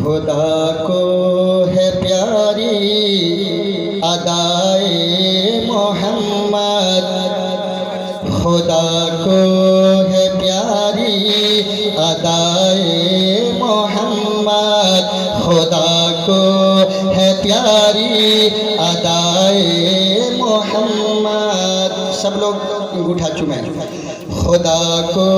خدا کو ہے پیاری ادائے محمد، خدا کو ہے پیاری ادائے محمد، خدا کو ہے پیاری ادائے محمد۔ سب لوگ انگوٹھا چومیں۔ خدا کو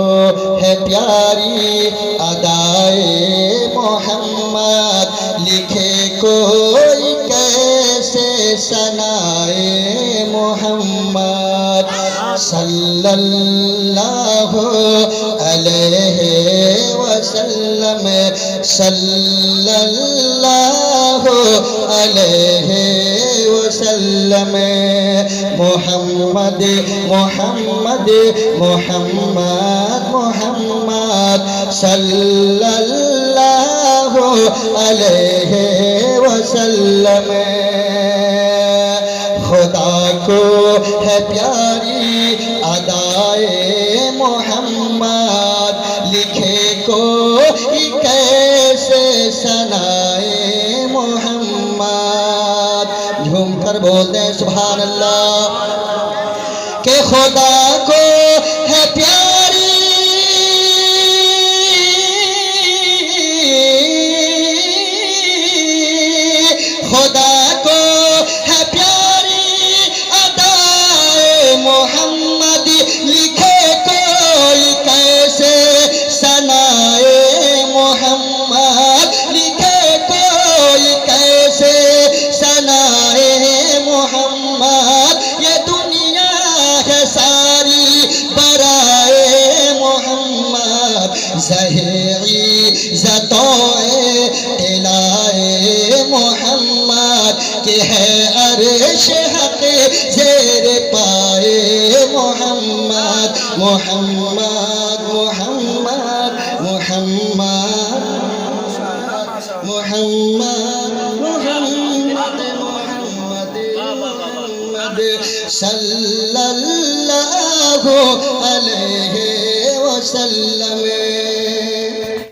ہے پیاری ادائے محمد، لکھے کوئی کیسے ثنائے محمد، صلی اللہ علیہ وسلم، صلی اللہ علیہ وسلم۔ محمد محمد محمد محمد، صلی اللہ علیہ وسلم۔ خدا کو ہے پیاری ادائے محمد، لکھے کوئی کیسے ثنائے محمد۔ جھوم کر بول دیں سبحان اللہ کہ خدا کو ہے پیاری خدا کو ہے پیاری ادائے محمد، لکھے کوئی کیسے ثنائے محمد، لکھے کوئی کیسے ثنائے محمد۔ یہ دنیا ہے ساری برائے محمد، عزتوں الائے محمد، کہ ہے عرش حق زیر پائے محمد، محمد محمد محمد محمد محمد محمد، صلی اللہ علیہ وسلم۔